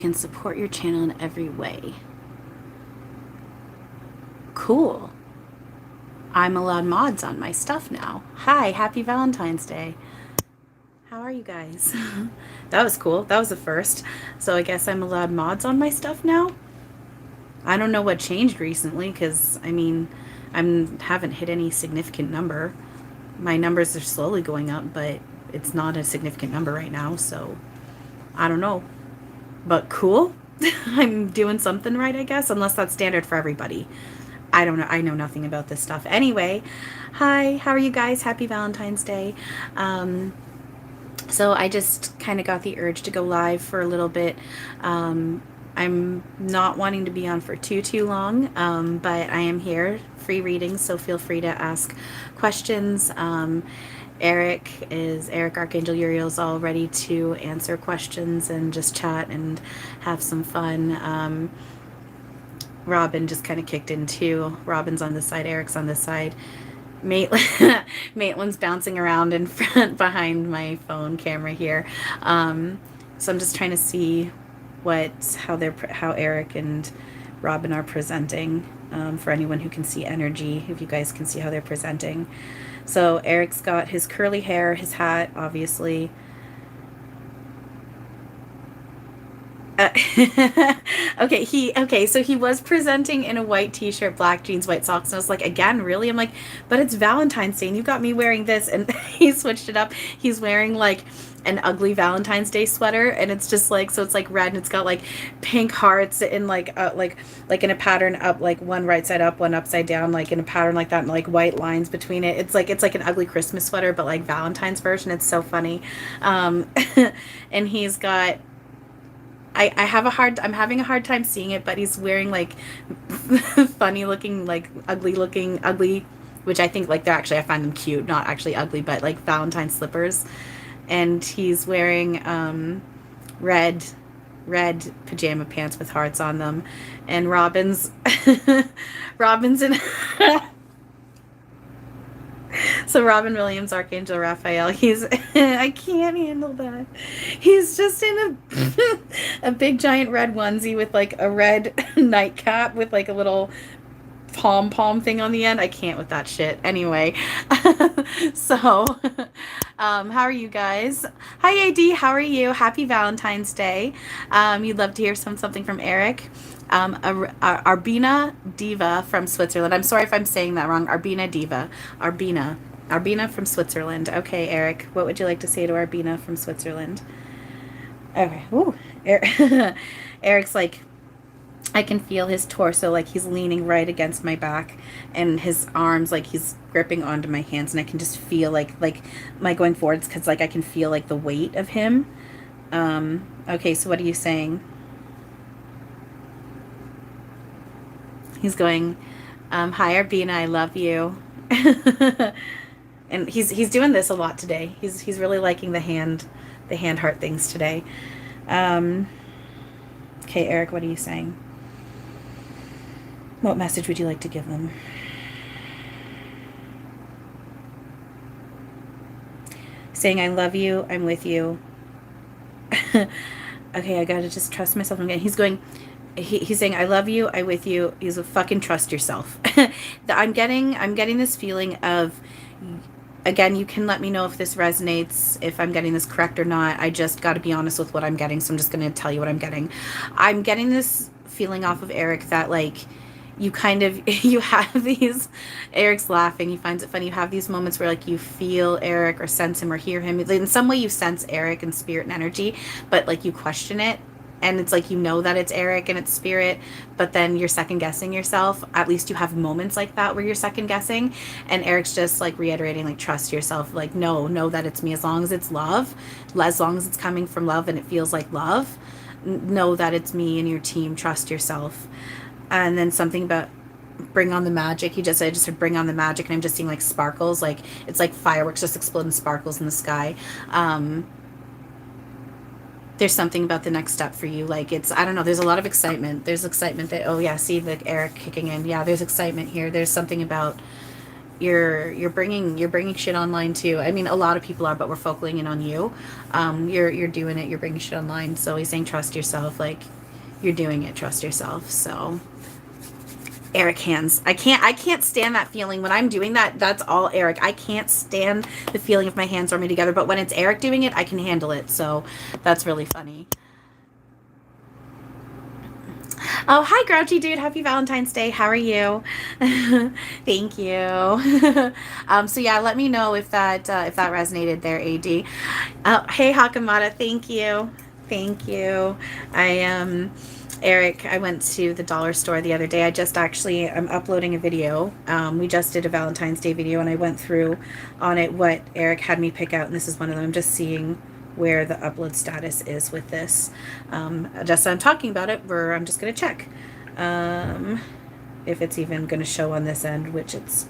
can support your channel in every way. Cool. I'm allowed mods on my stuff now. Hi, happy Valentine's Day. How are you guys? That was cool. That was the first. So I guess I'm allowed mods on my stuff now. I don't know what changed recently because I haven't hit any significant number. My numbers are slowly going up, but it's not a significant number right now, so I don't know. But cool. I'm doing something right, I guess, unless that's standard for everybody. I don't know. I know nothing about this stuff. Anyway, hi, how are you guys? Happy Valentine's Day. Um, so I just kind of got the urge to go live for a little bit. I'm not wanting to be on for too long, but I am here, free readings, so feel free to ask questions. Erik Archangel Uriel is all ready to answer questions and just chat and have some fun. Robin just kind of kicked in too. Robin's on this side, Eric's on this side. Maitland's bouncing around in front behind my phone camera here. So I'm just trying to see how Erik and Robin are presenting, for anyone who can see energy, if you guys can see how they're presenting. So Eric's got his curly hair, his hat, obviously. So he was presenting in a white t-shirt, black jeans, white socks, and I was like, again, really? I'm like, but it's Valentine's Day and you got me wearing this, and he switched it up. He's wearing like an ugly Valentine's Day sweater, and it's just like, so it's like red and it's got like pink hearts in like in a pattern up, like one right side up, one upside down, like in a pattern like that, and like white lines between it. It's like an ugly Christmas sweater, but like Valentine's version. It's so funny. And he's got I'm having a hard time seeing it, but he's wearing like funny looking, like ugly, which I think like I find them cute, not actually ugly, but like Valentine slippers. And he's wearing red pajama pants with hearts on them. And Robin's in So Robin Williams, Archangel Raphael, he's I can't handle that. He's just in a big giant red onesie with like a red nightcap with like a little pom thing on the end. I can't with that shit. Anyway, so how are you guys? Hi AD, how are you? Happy Valentine's Day. You'd love to hear something from Erik. Arbina Diva from Switzerland. I'm sorry if I'm saying that wrong. Arbina Diva. Arbina from Switzerland. Okay, Erik, what would you like to say to Arbina from Switzerland? Okay. Ooh. Erik's like, I can feel his torso, like he's leaning right against my back, and his arms, like he's gripping onto my hands, and I can just feel like my going forwards, because like I can feel like the weight of him. Okay, so what are you saying? He's going, hi Arbina, I love you. And he's doing this a lot today. He's really liking the hand heart things today. Okay, Erik, what are you saying? What message would you like to give them? Saying I love you, I'm with you. Okay, I gotta just trust myself again. He's saying I love you, I'm with you. He's a fucking trust yourself. I'm getting this feeling of, again, you can let me know if this resonates, if I'm getting this correct or not. I just got to be honest with what I'm getting, so I'm just going to tell you what I'm getting. I'm getting this feeling off of Erik that like you have these, Erik's laughing, he finds it funny, you have these moments where like you feel Erik or sense him or hear him. In some way you sense Erik and spirit and energy, but like you question it. And it's like, you know that it's Erik and it's spirit, but then you're second guessing yourself. At least you have moments like that where you're second guessing. And Erik's just like reiterating, like, trust yourself. Like, know that it's me. As long as it's love, as long as it's coming from love and it feels like love, know that it's me and your team. Trust yourself. And then something about bring on the magic. I just heard bring on the magic, and I'm just seeing like sparkles. Like it's like fireworks just exploding, sparkles in the sky. There's something about the next step for you. Like I don't know, there's a lot of excitement. There's excitement that, oh yeah, see the Erik kicking in. Yeah, there's excitement here. There's something about you're bringing shit online too. I mean, a lot of people are, but we're focusing in on you. You're doing it. You're bringing shit online. So he's saying trust yourself. Like, you're doing it. Trust yourself. So Erik hands. I can't stand that feeling when I'm doing that. That's all Erik. I can't stand the feeling of my hands rubbing together. But when it's Erik doing it, I can handle it. So that's really funny. Oh, hi, Grouchy Dude. Happy Valentine's Day. How are you? Thank you. So yeah, let me know if that resonated there, AD. Hey, Hakamata. Thank you. Thank you. Erik, I went to the dollar store the other day. I'm uploading a video. We just did a Valentine's Day video, and I went through on it what Erik had me pick out, and this is one of them. I'm just seeing where the upload status is with this. Just I'm talking about it, I'm just going to check if it's even going to show on this end, which it's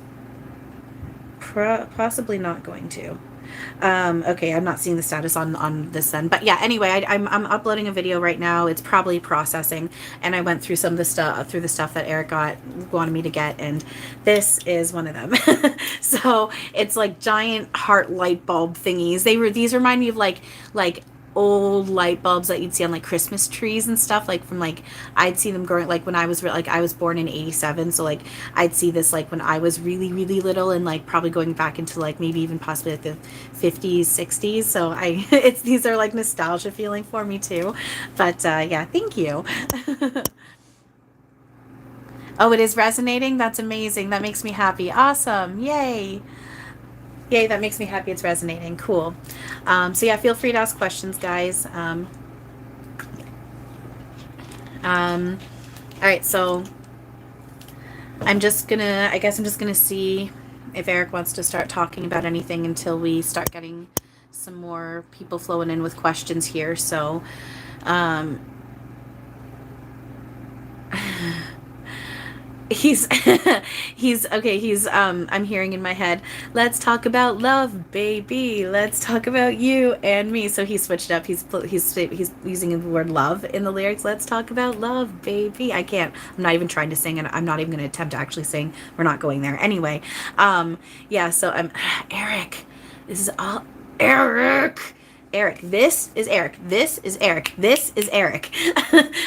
possibly not going to. Okay, I'm not seeing the status on this end, but yeah, anyway, I'm uploading a video right now. It's probably processing, and I went through some of the stuff that Erik wanted me to get, and this is one of them. So it's like giant heart light bulb thingies. These remind me of like old light bulbs that you'd see on like Christmas trees and stuff, like from like I'd see them growing like when I was I was born in 87, so like I'd see this like when I was really really little, and like probably going back into like maybe even possibly like the 50s 60s. So these are like nostalgia feeling for me too. But yeah, thank you. Oh, it is resonating. That's amazing. That makes me happy. Awesome. Yay. Yay, that makes me happy it's resonating. Cool. So yeah, feel free to ask questions, guys. All right, so I guess I'm just gonna see if Erik wants to start talking about anything until we start getting some more people flowing in with questions here. So he's I'm hearing in my head, let's talk about love, baby, let's talk about you and me. So he switched up. He's using the word love in the lyrics. Let's talk about love, baby. I'm not even trying to sing, and I'm not even going to attempt to actually sing. We're not going there anyway. Yeah, so I'm Erik, this is all Erik. This is Erik. This is Erik. This is Erik.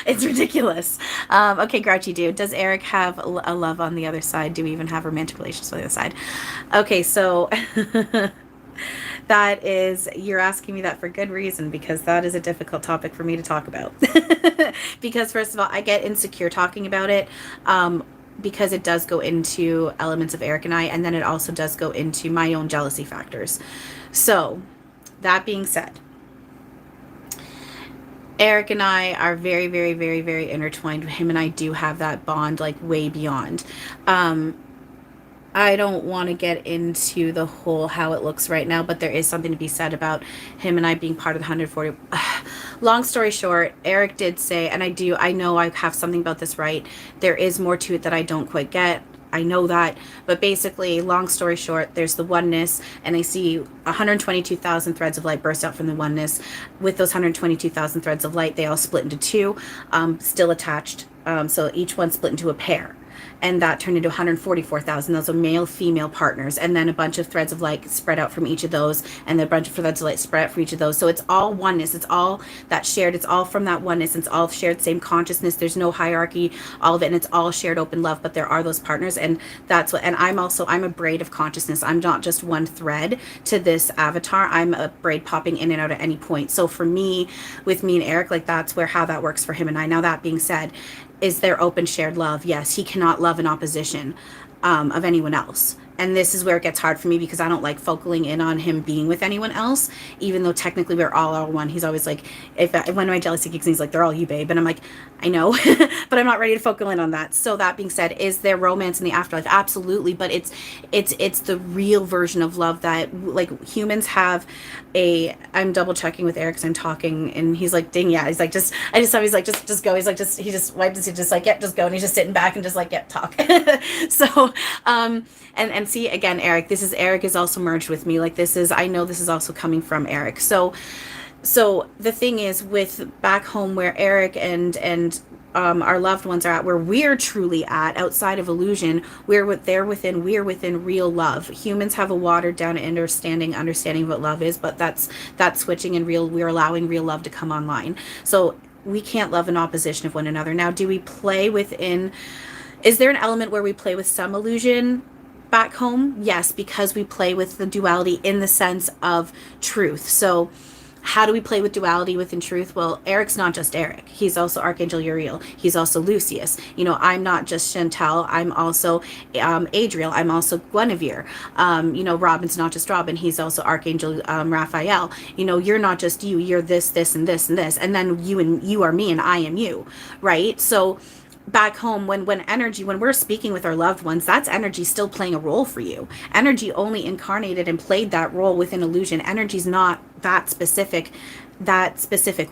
It's ridiculous. Okay, Grouchy Dude. Does Erik have a love on the other side? Do we even have romantic relations on the other side? Okay, so you're asking me that for good reason, because that is a difficult topic for me to talk about. Because first of all, I get insecure talking about it. Because it does go into elements of Erik and I, and then it also does go into my own jealousy factors. So, that being said, Erik and I are very, very, very, very intertwined. Him and I do have that bond, like way beyond. I don't want to get into the whole how it looks right now, but there is something to be said about him and I being part of the 140. Long story short, Erik did say, and I know I have something about this right. There is more to it that I don't quite get. I know that, but basically, long story short, there's the oneness, and I see 122,000 threads of light burst out from the oneness. With those 122,000 threads of light, they all split into two, still attached. So each one split into a pair. And that turned into 144,000. Those are male-female partners. And then a bunch of threads of light spread out from each of those. And then a bunch of threads of light spread out for each of those. So it's all oneness. It's all that shared. It's all from that oneness. It's all shared same consciousness. There's no hierarchy, all of it. And it's all shared open love. But there are those partners. And that's what, and I'm a braid of consciousness. I'm not just one thread to this avatar. I'm a braid popping in and out at any point. So for me, with me and Erik, like that's how that works for him and I. Now that being said, is there open shared love? Yes, he cannot love in opposition of anyone else. And this is where it gets hard for me, because I don't like focaling in on him being with anyone else, even though technically we're all one. He's always like, when my jealousy kicks in, he's like, they're all you, babe. And I'm like, I know, but I'm not ready to focal in on that. So that being said, is there romance in the afterlife? Absolutely. But it's the real version of love that like humans have. I'm double checking with Erik because I'm talking, and he's like, ding, yeah. He's like, he's like, just go. He's like, he just wiped his, just like, yep, just go. And he's just sitting back and just like, yep, talk. So, and see, again, Erik is also merged with me. Like I know this is also coming from Erik. So the thing is, with back home where Erik and our loved ones are at, where we're truly at outside of illusion, we're within real love. Humans have a watered down understanding of what love is, but that's switching, and real, we're allowing real love to come online. So we can't love in opposition of one another. Now, do we play within, is there an element where we play with some illusion back home? Yes, because we play with the duality in the sense of truth. So how do we play with duality within truth? Well, Erik's not just Erik. He's also Archangel Uriel. He's also Lucius. You know, I'm not just Chantal. I'm also Adriel. I'm also Guinevere. You know, Robin's not just Robin. He's also Archangel Raphael. You know, you're not just you. You're this, this, and this, and this. And then you are me, and I am you, right? So back home, when we're speaking with our loved ones, that's energy still playing a role for you. Energy only incarnated and played that role within illusion. Energy's not that specific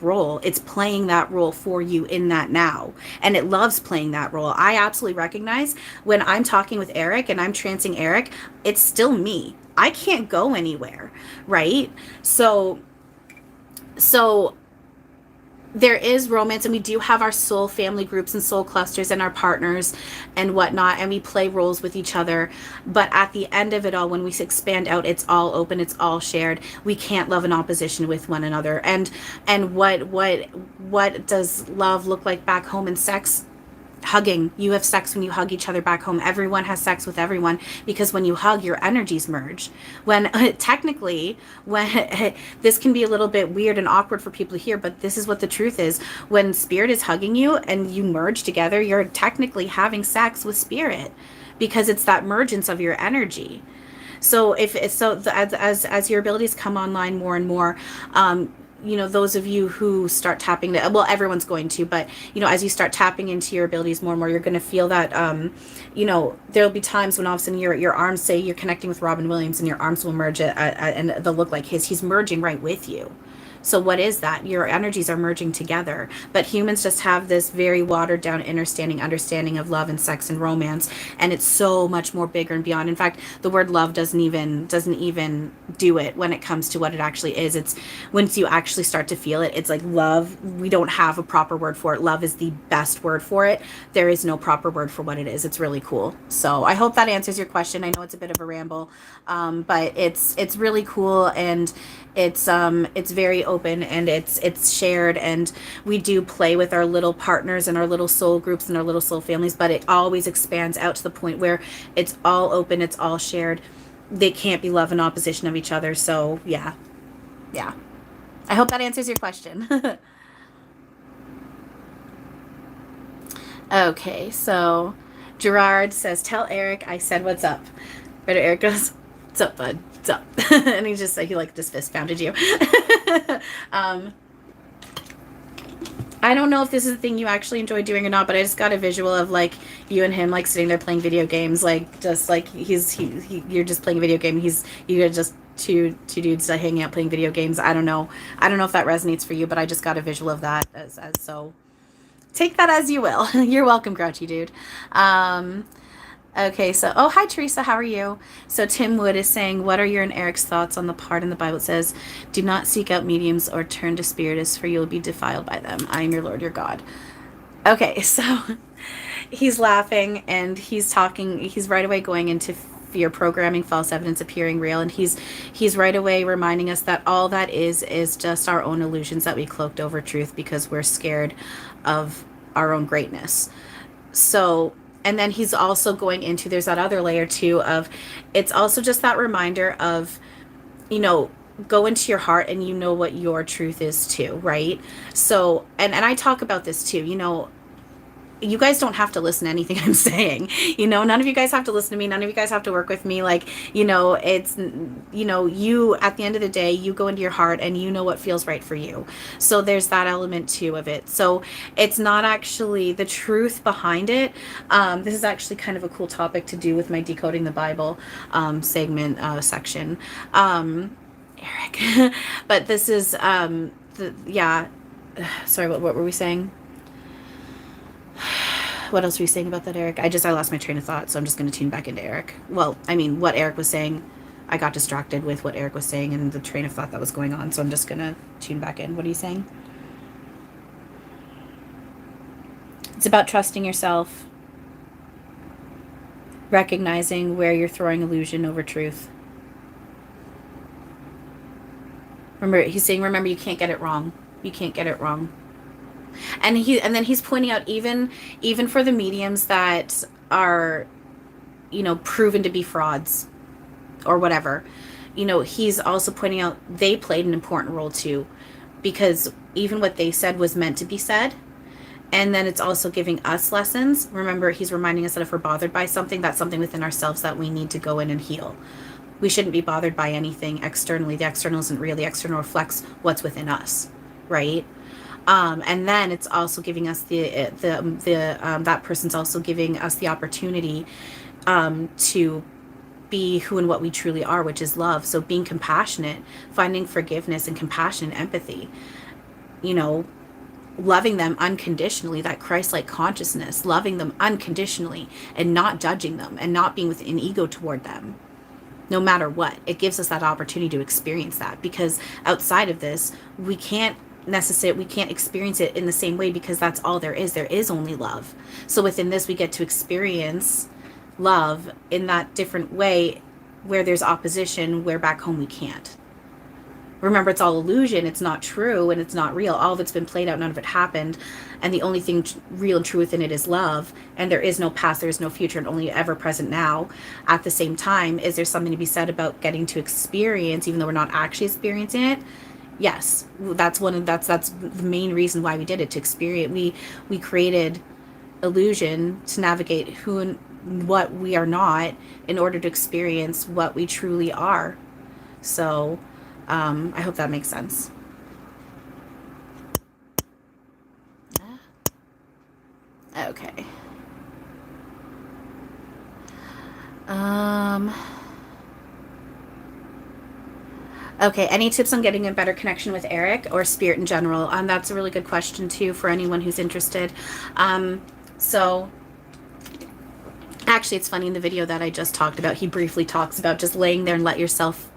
role. It's playing that role for you in that now, and it loves playing that role. I absolutely recognize when I'm talking with Erik and I'm trancing Erik, it's still me. I can't go anywhere, right? So there is romance, and we do have our soul family groups and soul clusters and our partners and whatnot, and we play roles with each other. But at the end of it all, when we expand out, it's all open, it's all shared. We can't love in opposition with one another. And what does love look like back home in sex? Hugging. You have sex when you hug each other back home. Everyone has sex with everyone, because when you hug, your energies merge. When technically, when this can be a little bit weird and awkward for people to hear, but this is what the truth is. When spirit is hugging you and you merge together, you're technically having sex with spirit, because it's that mergence of your energy. So as your abilities come online more and more, you know, those of you who start tapping, well, everyone's going to, but, you know, as you start tapping into your abilities more and more, you're going to feel that, you know, there'll be times when all of a sudden your arms, say you're connecting with Robin Williams, and your arms will merge and they'll look like he's merging right with you. So what is that? Your energies are merging together. But humans just have this very watered down understanding of love and sex and romance, and it's so much more bigger and beyond. In fact, the word love doesn't even do it when it comes to what it actually is. It's once you actually start to feel it, it's like love. We don't have a proper word for it. Love is the best word for it. There is no proper word for what it is. It's really cool. So I hope that answers your question. I know it's a bit of a ramble, but it's really cool, and it's very open, and it's shared, and we do play with our little partners and our little soul groups and our little soul families, but it always expands out to the point where it's all open, it's all shared. They can't be love in opposition of each other. So yeah. I hope that answers your question. Okay, so Gerard says, tell Erik I said what's up. But Erik goes, what's up, bud? What's up? And he just like, he like just fist pounded you. I don't know if this is a thing you actually enjoy doing or not, but I just got a visual of like you and him like sitting there playing video games, like just like you're just playing a video game. You're just two dudes hanging out playing video games. I don't know if that resonates for you, but I just got a visual of that as so take that as you will. You're welcome, grouchy dude. Okay, so, oh, hi, Teresa, how are you? So Tim Wood is saying, what are your and Erik's thoughts on the part in the Bible that says, do not seek out mediums or turn to spiritists, for you will be defiled by them. I am your Lord, your God. Okay, so he's laughing, and he's right away going into fear programming, false evidence appearing real, and he's right away reminding us that all that is just our own illusions that we cloaked over truth because we're scared of our own greatness. So, and then he's also going into, there's that other layer too of, it's also just that reminder of, you know, go into your heart and you know what your truth is too, right? So, and I talk about this too, you know, you guys don't have to listen to anything I'm saying, you know, none of you guys have to listen to me. None of you guys have to work with me. Like, you know, it's, you know, you, at the end of the day, you go into your heart and you know what feels right for you. So there's that element too of it. So it's not actually the truth behind it. This is actually kind of a cool topic to do with my Decoding the Bible segment section. Erik, but this is, sorry, what were we saying? What else were you saying about that, Erik? I lost my train of thought, so I'm just going to tune back into Erik. Well, I mean, what Erik was saying, I got distracted with what Erik was saying and the train of thought that was going on, so I'm just going to tune back in. What are you saying? It's about trusting yourself, recognizing where you're throwing illusion over truth. Remember, he's saying, remember, you can't get it wrong. You can't get it wrong. And then he's pointing out, even for the mediums that are, you know, proven to be frauds or whatever, you know, he's also pointing out they played an important role too, because even what they said was meant to be said. And then it's also giving us lessons. Remember, he's reminding us that if we're bothered by something, that's something within ourselves that we need to go in and heal. We shouldn't be bothered by anything externally. The external isn't real. The external reflects what's within us, right? And then it's also giving us that person's also giving us the opportunity to be who and what we truly are, which is love. So being compassionate, finding forgiveness and compassion and empathy, you know, loving them unconditionally, that Christ-like consciousness, loving them unconditionally and not judging them and not being with an ego toward them, no matter what. It gives us that opportunity to experience that, because outside of this, we can't experience it in the same way, because that's all there is. There is only love. So within this, we get to experience love in that different way, where there's opposition, where back home we can't. Remember, it's all illusion. It's not true and it's not real. All of it's been played out. None of it happened. And the only thing real and true within it is love. And there is no past. There is no future, and only ever present now. At the same time, is there something to be said about getting to experience, even though we're not actually experiencing it? Yes, that's the main reason why we did it, to experience. We created illusion to navigate who and what we are not, in order to experience what we truly are. So I hope that makes sense. Okay. Okay, any tips on getting a better connection with Erik or spirit in general? That's a really good question too, for anyone who's interested. So actually, it's funny, in the video that I just talked about, he briefly talks about just laying there and let yourself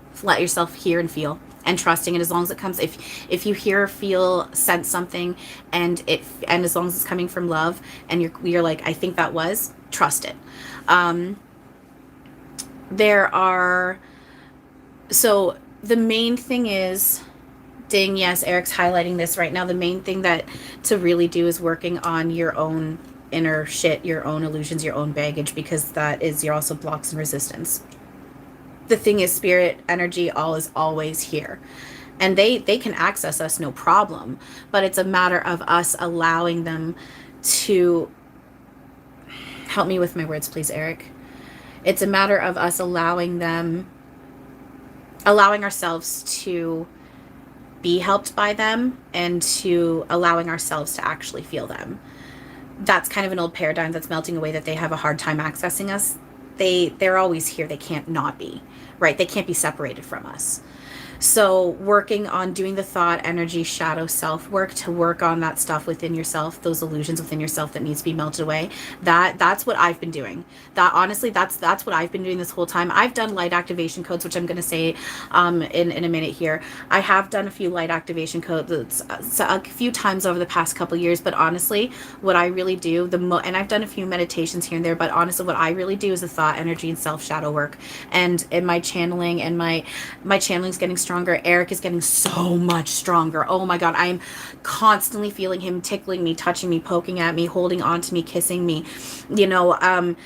hear and feel, and trusting it. As long as it comes, if you hear, feel, sense something, and as long as it's coming from love, and you're like, I think that was, trust it. So the main thing is, ding, yes, Erik's highlighting this right now. The main thing that to really do is working on your own inner shit, your own illusions, your own baggage, because that is your also blocks and resistance. The thing is, spirit energy is always here, and they can access us, no problem, but it's a matter of us allowing them to help me with my words, please, Erik. It's a matter of us allowing ourselves to be helped by them, and to allowing ourselves to actually feel them. That's kind of an old paradigm that's melting away, that they have a hard time accessing us. They're always here. They can't not be, right? They can't be separated from us. So working on doing the thought, energy, shadow, self work, to work on that stuff within yourself, those illusions within yourself that needs to be melted away. That's what I've been doing. That honestly, that's what I've been doing this whole time. I've done light activation codes, which I'm going to say in a minute here. I have done a few light activation codes a few times over the past couple years, but honestly, what I really do and I've done a few meditations here and there, but honestly, what I really do is the thought, energy, and self shadow work. And in my channeling, and my channeling's getting stronger. Erik is getting so much stronger. Oh my God, I am constantly feeling him tickling me, touching me, poking at me, holding on to me, kissing me. You know, I'm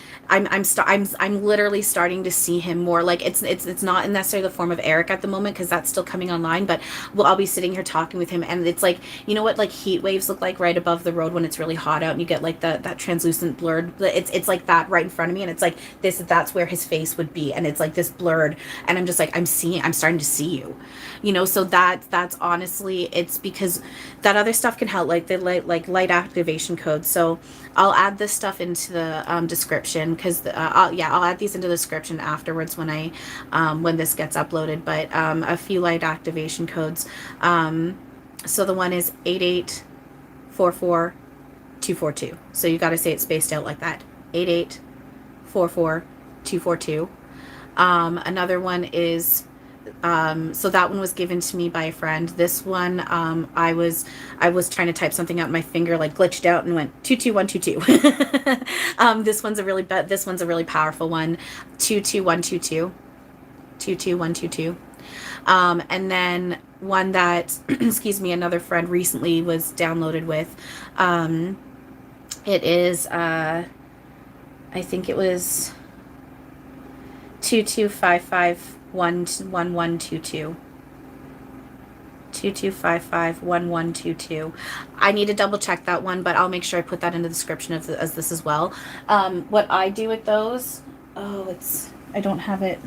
literally starting to see him more. Like it's not necessarily the form of Erik at the moment, because that's still coming online. But I'll be sitting here talking with him, and it's like, you know what, like heat waves look like right above the road when it's really hot out, and you get like that translucent blurred. It's like that right in front of me, and it's like that's where his face would be, and it's like this blurred, and I'm just like, I'm starting to see you. You know, so that's honestly, it's because that other stuff can help, like the light activation codes. So I'll add this stuff into the description, because I'll add these into the description afterwards when this gets uploaded. But a few light activation codes. So the one is 8844242. So you got to say it spaced out like that. 8844242. Another one is So that one was given to me by a friend. This one, I was trying to type something out and my finger like glitched out and went 22122. This one's a really powerful one. 22122. 22122. And then one that excuse me, another friend recently was downloaded with. It is I think it was 22551122. 22551122. I need to double check that one, but I'll make sure I put that in the description of as this as well. What I do with those, I don't have it.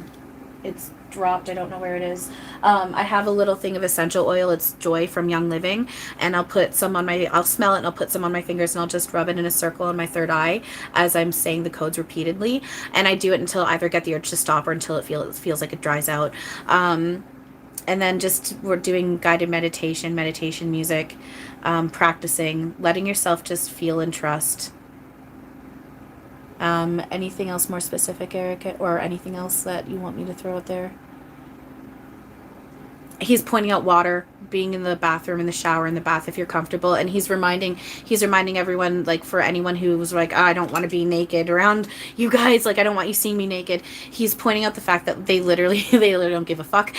It's dropped. I don't know where it is. I have a little thing of essential oil. It's Joy from Young Living, and I'll smell it and I'll put some on my fingers and I'll just rub it in a circle on my third eye as I'm saying the codes repeatedly. And I do it until I either get the urge to stop or until it feels like it dries out. And then we're doing guided meditation music, practicing, letting yourself just feel and trust. Anything else more specific, Erik, or anything else that you want me to throw out there? He's pointing out water, being in the bathroom, in the shower, in the bath if you're comfortable, and he's reminding everyone, like, for anyone who was like, oh, I don't want to be naked around you guys, like, I don't want you seeing me naked. He's pointing out the fact that they literally don't give a fuck.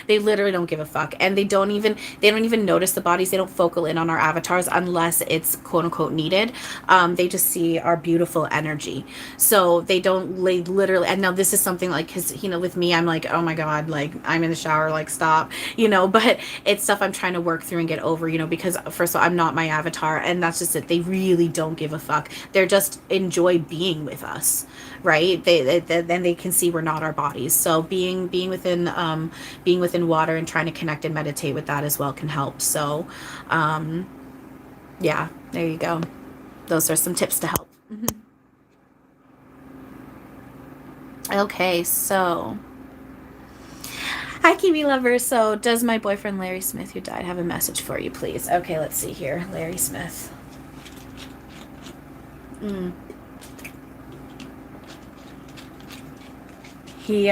They literally don't give a fuck, and they don't even notice the bodies. They don't focal in on our avatars unless it's quote unquote needed. They just see our beautiful energy, so they literally. And now this is something like, because with me, I'm like, oh my god, like, I'm in the shower, like, stop, but it's stuff I'm trying to work through and get over, because first of all, I'm not my avatar, and that's just it. They really don't give a fuck. They're just enjoy being with us, right? Then they can see we're not our bodies. So being within water and trying to connect and meditate with that as well can help. So yeah, there you go. Those are some tips to help. Okay, so hi, Kiwi lover. So, does my boyfriend Larry Smith, who died, have a message for you, please? Okay, let's see here. Larry Smith. He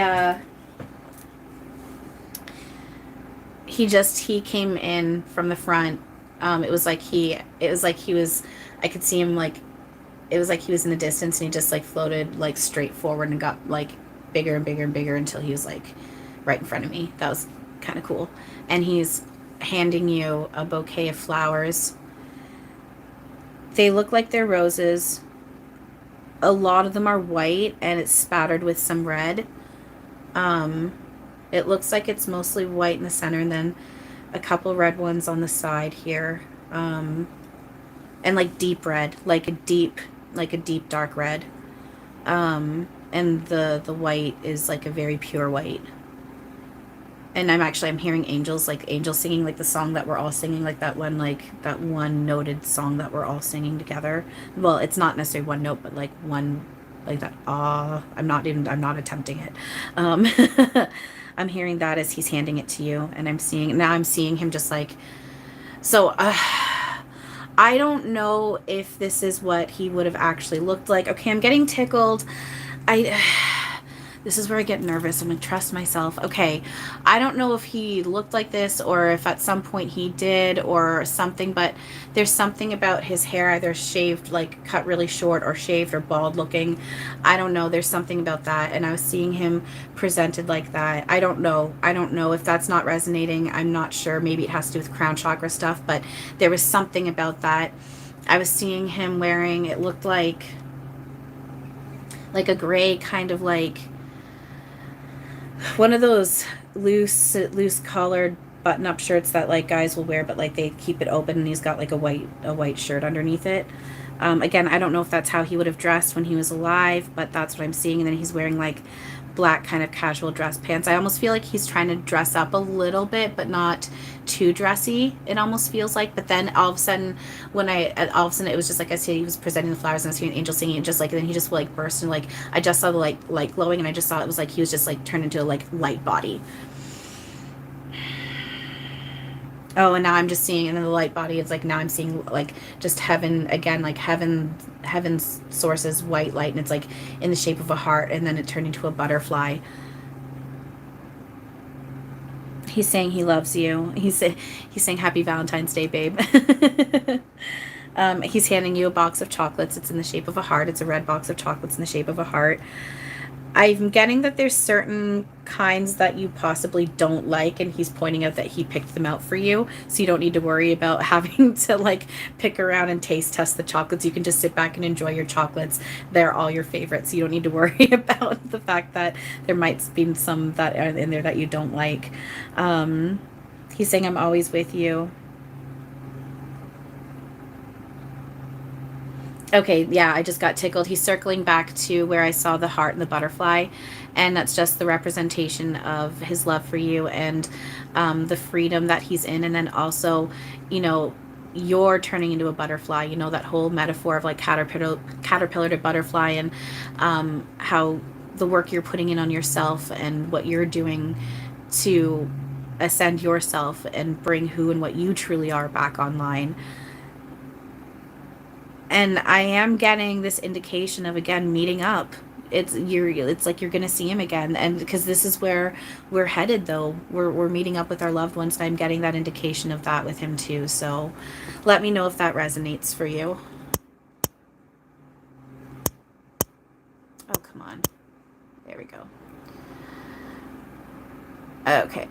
came in from the front. It was like he was, I could see him, like, it was like he was in the distance, and he just, like, floated, like, straight forward and got, like, bigger and bigger and bigger until he was, like, right in front of me. That was kind of cool. And he's handing you a bouquet of flowers. They look like they're roses. A lot of them are white, and it's spattered with some red. It looks like it's mostly white in the center, and then a couple red ones on the side here. And like deep red, like a deep dark red. And the white is like a very pure white. And I'm hearing angels singing, like the song that we're all singing, like that one noted song that we're all singing together. Well, it's not necessarily one note, but like one, like that. I'm not attempting it. I'm hearing that as he's handing it to you, and I'm seeing him just like, so, I don't know if this is what he would have actually looked like. Okay, I'm getting tickled. This is where I get nervous. I'm going to trust myself. Okay, I don't know if he looked like this or if at some point he did or something, but there's something about his hair, either shaved, like cut really short, or shaved or bald looking. I don't know. There's something about that, and I was seeing him presented like that. I don't know if that's not resonating. I'm not sure. Maybe it has to do with crown chakra stuff, but there was something about that. I was seeing him wearing, it looked like a gray kind of like one of those loose collared button-up shirts that like guys will wear, but like they keep it open, and he's got like a white shirt underneath it. Again, I don't know if that's how he would have dressed when he was alive, but that's what I'm seeing. And then he's wearing like black kind of casual dress pants. I almost feel like he's trying to dress up a little bit, but not too dressy, it almost feels like. But then all of a sudden it was just like, I see he was presenting the flowers, and I was hearing an angel singing, and just like, and then he just like burst, and like I just saw the light glowing, and I just saw it was like he was just like turned into a like light body. Oh, and now I'm just seeing, and in the light body, it's like now I'm seeing like just heaven again, like heaven's source is white light, and it's like in the shape of a heart, and then it turned into a butterfly. He's saying he loves you. He's saying Happy Valentine's Day, babe. He's handing you a box of chocolates. It's in the shape of a heart. It's a red box of chocolates in the shape of a heart. I'm getting that there's certain kinds that you possibly don't like, and he's pointing out that he picked them out for you, so you don't need to worry about having to like pick around and taste test the chocolates. You can just sit back and enjoy your chocolates. They're all your favorites, so you don't need to worry about the fact that there might be some that are in there that you don't like. He's saying, I'm always with you. Okay, yeah, I just got tickled. He's circling back to where I saw the heart and the butterfly, and that's just the representation of his love for you and the freedom that he's in. And then also, you know, you're turning into a butterfly, you know, that whole metaphor of like caterpillar to butterfly, and how the work you're putting in on yourself and what you're doing to ascend yourself and bring who and what you truly are back online. And I am getting this indication of, again, meeting up. It's like you're gonna see him again, and because this is where we're headed, though, we're meeting up with our loved ones, and I'm getting that indication of that with him too. So let me know if that resonates for you. Oh, come on, there we go. Okay.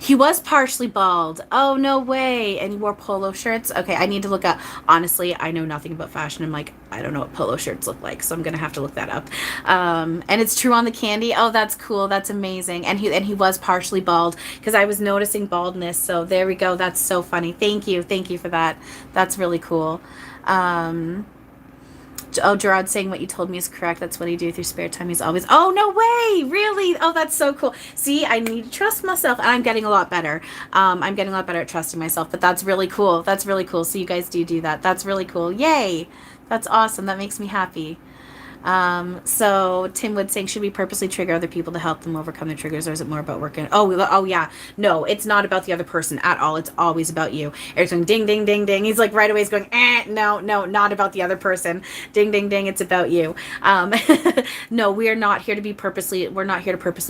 He was partially bald. Oh, no way. And he wore polo shirts. Okay, I need to look up. Honestly, I know nothing about fashion. I'm like, I don't know what polo shirts look like, so I'm gonna have to look that up. And it's true on the candy. Oh, that's cool. That's amazing. And he was partially bald because I was noticing baldness. So there we go. That's so funny. Thank you for that. That's really cool. Oh, Gerard's saying what you told me is correct. That's what I do through spare time. He's always, oh, no way. Really? Oh, that's so cool. See, I need to trust myself, and I'm getting a lot better. I'm getting a lot better at trusting myself, but that's really cool. That's really cool. So you guys do that. That's really cool. Yay. That's awesome. That makes me happy. So Tim Wood saying, should we purposely trigger other people to help them overcome their triggers, or is it more about working? Oh yeah. No, it's not about the other person at all. It's always about you. Eric's going ding, ding, ding, ding. He's like right away he's going, no, not about the other person. Ding, ding, ding. It's about you. No, we're not here to purposely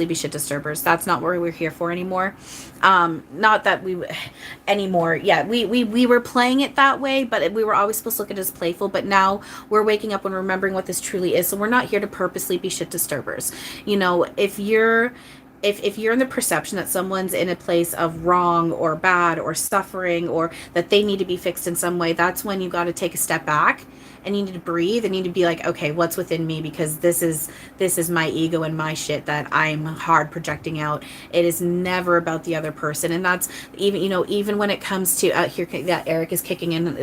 be shit disturbers. That's not what we're here for anymore. Not that we anymore. Yeah, we were playing it that way, but we were always supposed to look at it as playful, but now we're waking up and remembering what this truly is. So we're not here to purposely be shit disturbers. You know, if you're in the perception that someone's in a place of wrong or bad or suffering, or that they need to be fixed in some way, that's when you got to take a step back and you need to breathe and you need to be like, okay, what's within me? Because this is my ego and my shit that I'm hard projecting out. It is never about the other person. And that's even, you know, even when it comes to Erik is kicking in,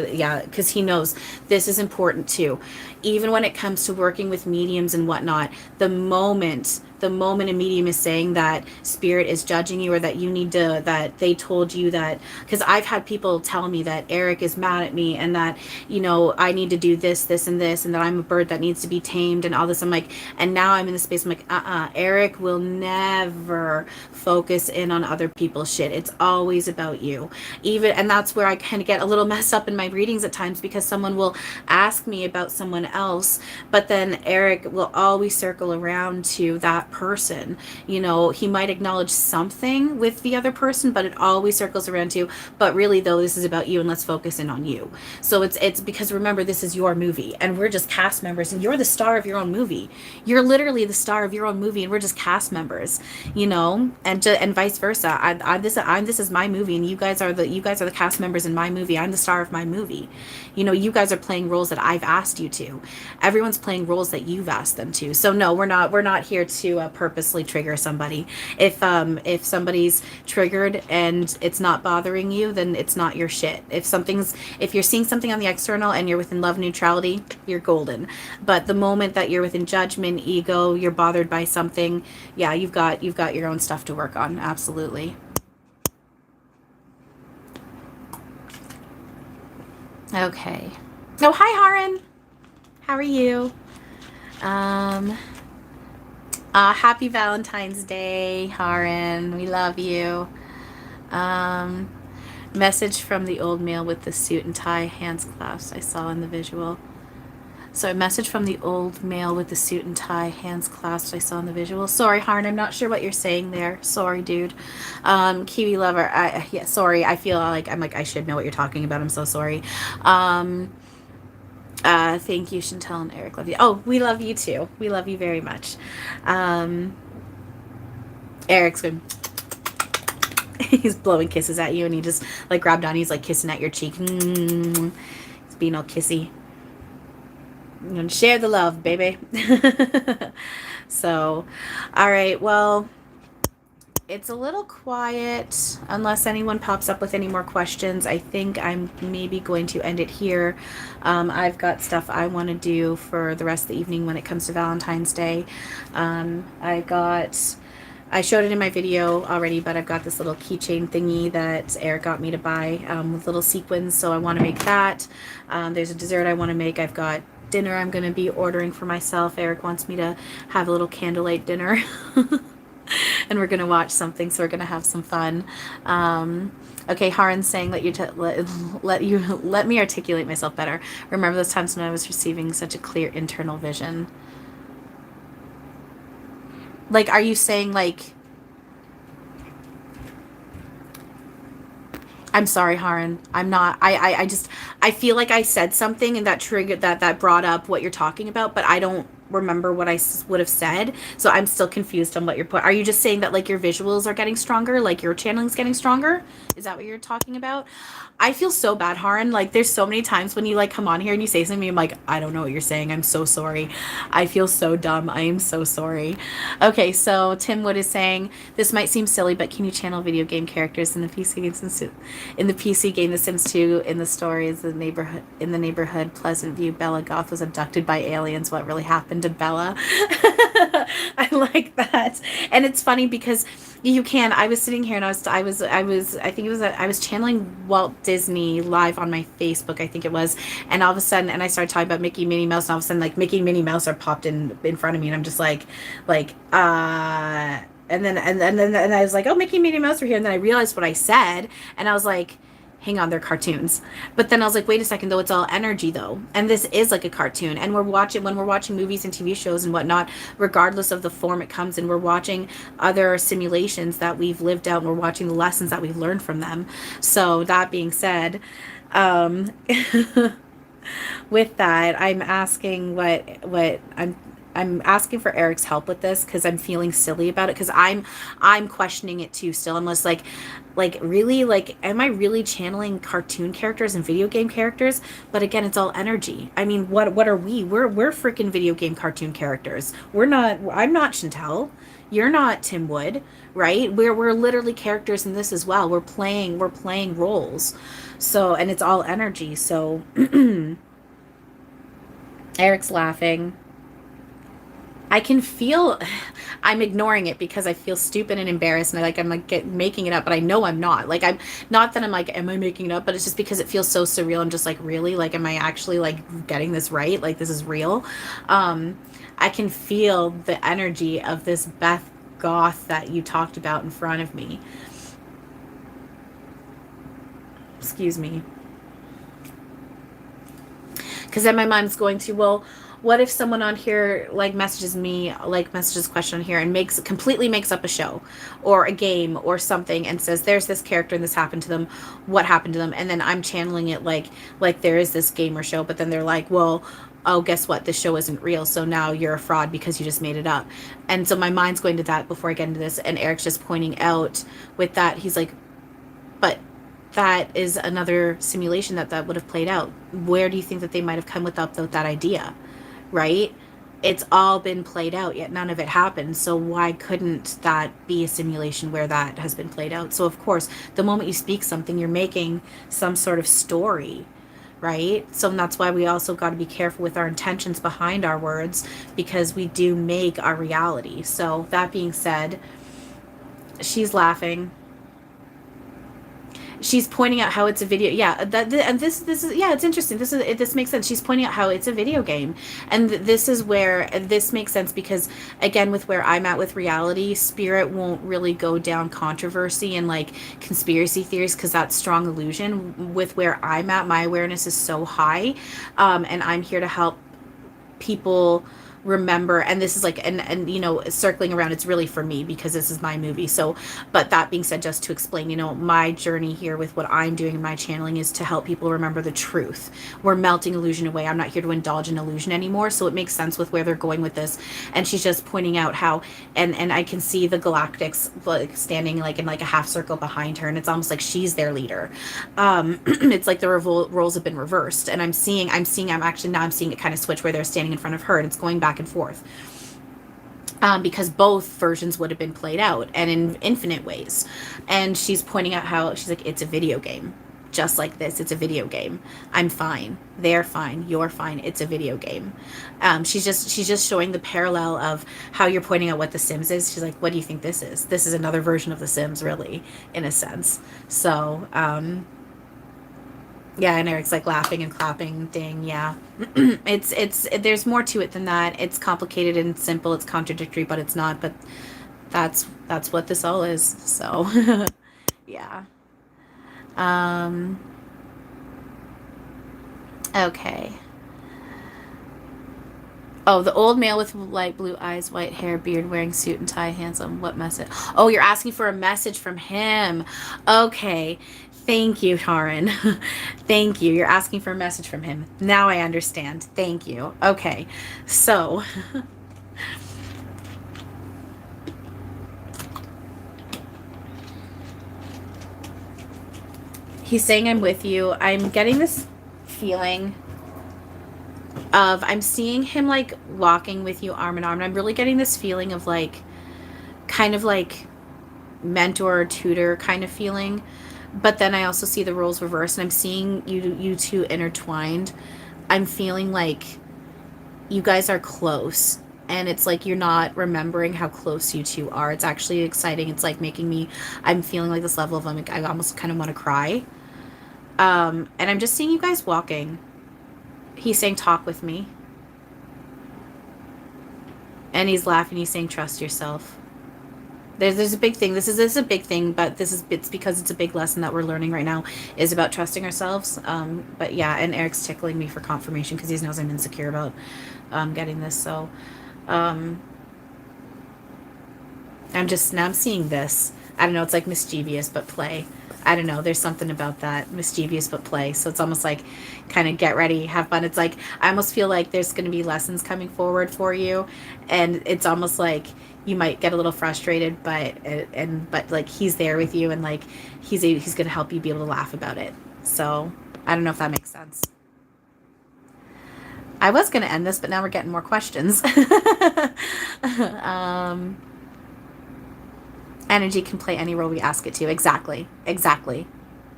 because he knows this is important too. Even when it comes to working with mediums and whatnot, the moment a medium is saying that spirit is judging you, or that you need to, that they told you that, because I've had people tell me that Erik is mad at me and that, you know, I need to do this and this, and that I'm a bird that needs to be tamed and all this. I'm like, and now I'm in the space, I'm like, Erik will never focus in on other people's shit. It's always about you. And that's where I kind of get a little messed up in my readings at times, because someone will ask me about someone else, but then Erik will always circle around to that person. You know, he might acknowledge something with the other person, but it always circles around to, but really though, this is about you, and let's focus in on you. So it's because, remember, this is your movie and we're just cast members, and you're the star of your own movie. You're literally the star of your own movie, and we're just cast members, you know, and vice versa. This is my movie, and you guys are the cast members in my movie. I'm the star of my movie. You know, you guys are playing roles that I've asked you to. Everyone's playing roles that you've asked them to. So no, we're not here to purposely trigger somebody. If somebody's triggered and it's not bothering you, then it's not your shit. If you're seeing something on the external and you're within love neutrality, you're golden. But the moment that you're within judgment, ego, you're bothered by something, yeah, you've got your own stuff to work on. Absolutely. Okay. Oh, hi, Haran. How are you? Happy Valentine's Day, Haran. We love you. Message from the old male with the suit and tie, hands clasped. I saw in the visual. So a message from the old male with the suit and tie, hands clasped, I saw in the visual. Sorry, Harn, I'm not sure what you're saying there. Sorry, dude. Kiwi lover, yeah, sorry. I feel like I should know what you're talking about. I'm so sorry. Thank you, Chantal and Eric. Love you. Oh, we love you too. We love you very much. Eric's good. He's blowing kisses at you, and he just like grabbed on. He's like kissing at your cheek. He's being all kissy. I'm gonna share the love, baby. So, all right. Well, it's a little quiet unless anyone pops up with any more questions. I think I'm maybe going to end it here. I've got stuff I want to do for the rest of the evening when it comes to Valentine's Day. I showed it in my video already, but I've got this little keychain thingy that Eric got me to buy with little sequins, so I want to make that. There's a dessert I want to make. I've got dinner I'm going to be ordering for myself. Eric wants me to have a little candlelight dinner. And we're going to watch something, so we're going to have some fun. Okay, Haran's saying, let me articulate myself better. Remember those times when I was receiving such a clear internal vision. Like, are you saying, like... I'm sorry, Haran. I'm not... I feel like I said something and that triggered... That brought up what you're talking about, but I don't remember what I would have said. So I'm still confused on what you're... Are you just saying that, like, your visuals are getting stronger? Like, your channeling's getting stronger? Is that what you're talking about? I feel so bad, Haran. Like, there's so many times when you, like, come on here and you say something, I'm like, I don't know what you're saying. I'm so sorry. I feel so dumb. I am so sorry. Okay, so Tim Wood is saying, this might seem silly, but can you channel video game characters in the PC game? In the PC game, The Sims 2, in the story, is in the neighborhood, Pleasant View, Bella Goth was abducted by aliens. What really happened to Bella? I like that. And it's funny because you can. I was sitting here and I was channeling Walt Disney live on my Facebook, I think it was, and all of a sudden, and I started talking about Mickey and Minnie Mouse, and all of a sudden, like, Mickey and Minnie Mouse are popped in front of me, and I'm just like, and then I was like, oh, Mickey and Minnie Mouse are here, and then I realized what I said, and I was like, hang on, they're cartoons. But then I was like, wait a second, though, it's all energy, though. And this is like a cartoon. And when we're watching movies and TV shows and whatnot, regardless of the form it comes in, we're watching other simulations that we've lived out, and we're watching the lessons that we've learned from them. So that being said, with that, I'm asking I'm asking for Eric's help with this because I'm feeling silly about it, because I'm questioning it too still. I'm just like really, like, am I really channeling cartoon characters and video game characters? But again, it's all energy. I mean, what are we? We're freaking video game cartoon characters. I'm not Chantal. You're not Tim Wood, right? We're literally characters in this as well. We're playing roles. So, and it's all energy. So Eric's laughing. I can feel, I'm ignoring it because I feel stupid and embarrassed, and I'm making it up, but I know I'm not. Like, I'm not that I'm like, am I making it up? But it's just because it feels so surreal. I'm just like, really? Like, am I actually like getting this right? Like, this is real. I can feel the energy of this Beth Goth that you talked about in front of me. Excuse me. Because then my mind's going to, well, what if someone on here messages a question on here and completely makes up a show or a game or something and says there's this character and this happened to them, what happened to them? And then I'm channeling it like there is this game or show, but then they're like, well, oh, guess what? This show isn't real, so now you're a fraud because you just made it up. And so my mind's going to that before I get into this, and Eric's just pointing out with that, he's like, but that is another simulation that would have played out. Where do you think that they might have come with that idea? Right? It's all been played out, yet none of it happened. So why couldn't that be a simulation where that has been played out? So of course, the moment you speak something, you're making some sort of story, right? So that's why we also got to be careful with our intentions behind our words, because we do make our reality. So that being said, she's laughing. She's pointing out how it's a video. Yeah, and this is, yeah, it's interesting. This makes sense. She's pointing out how it's a video game, and this is where this makes sense, because again, with where I'm at with reality, spirit won't really go down controversy and like conspiracy theories, because that's strong illusion. With where I'm at, my awareness is so high, and I'm here to help people remember, and this is like, and you know, circling around, it's really for me because this is my movie. So, but that being said, just to explain, you know, my journey here with what I'm doing in my channeling is to help people remember the truth. We're melting illusion away. I'm not here to indulge in illusion anymore. So it makes sense with where they're going with this. And she's just pointing out how, and I can see the galactics like standing like in like a half circle behind her, and it's almost like she's their leader. It's like the roles have been reversed, and I'm seeing I'm seeing it kind of switch where they're standing in front of her, and it's going back and forth. Because both versions would have been played out and in infinite ways. And she's pointing out how she's like, it's a video game. Just like this, it's a video game. I'm fine. They're fine. You're fine. It's a video game. She's just showing the parallel of how you're pointing out what The Sims is. She's like, what do you think this is? This is another version of The Sims, really, in a sense. So, yeah, and Eric's like laughing and clapping. Ding, yeah. it's there's more to it than that. It's complicated and simple. It's contradictory, but it's not. But that's what this all is. So, yeah. Okay. Oh, the old male with light blue eyes, white hair, beard, wearing suit and tie, handsome. What message? Oh, you're asking for a message from him. Okay. Thank you, Taran. Thank you. You're asking for a message from him. Now I understand. Thank you. Okay. So, he's saying, I'm with you. I'm getting this feeling of, I'm seeing him like walking with you arm in arm. And I'm really getting this feeling of like, kind of like mentor or tutor kind of feeling. But then I also see the roles reversed, and I'm seeing you two intertwined. I'm feeling like you guys are close, and it's like you're not remembering how close you two are. It's actually exciting. It's like making me, I'm feeling like this level of, I almost kind of want to cry. And I'm just seeing you guys walking. He's saying, talk with me. And he's laughing. He's saying, trust yourself. There's a big thing. This is a big thing, but it's because it's a big lesson that we're learning right now is about trusting ourselves. But yeah, and Eric's tickling me for confirmation because he knows I'm insecure about getting this. So I'm seeing this. I don't know. It's like mischievous, but play. I don't know. There's something about that, mischievous but play. So it's almost like kind of get ready, have fun. It's like I almost feel like there's going to be lessons coming forward for you, and it's almost like you might get a little frustrated, but like he's there with you, and like he's going to help you be able to laugh about it. So I don't know if that makes sense. I was going to end this, but now we're getting more questions. Energy can play any role we ask it to. Exactly.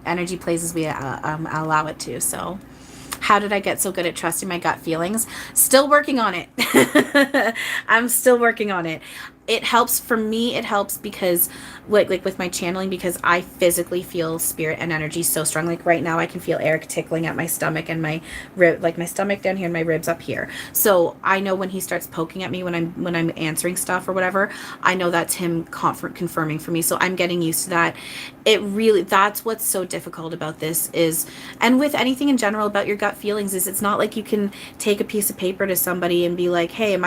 Energy plays as we allow it to. So how did I get so good at trusting my gut feelings? Still working on it. I'm still working on it. It helps for me. It helps because like with my channeling, because I physically feel spirit and energy so strong. Like right now I can feel Erik tickling at my stomach and my rib, like my stomach down here and my ribs up here. So I know when he starts poking at me when I'm answering stuff or whatever, I know that's him confirming for me. So I'm getting used to that. It really, that's what's so difficult about this is, and with anything in general about your gut feelings, is it's not like you can take a piece of paper to somebody and be like, hey, am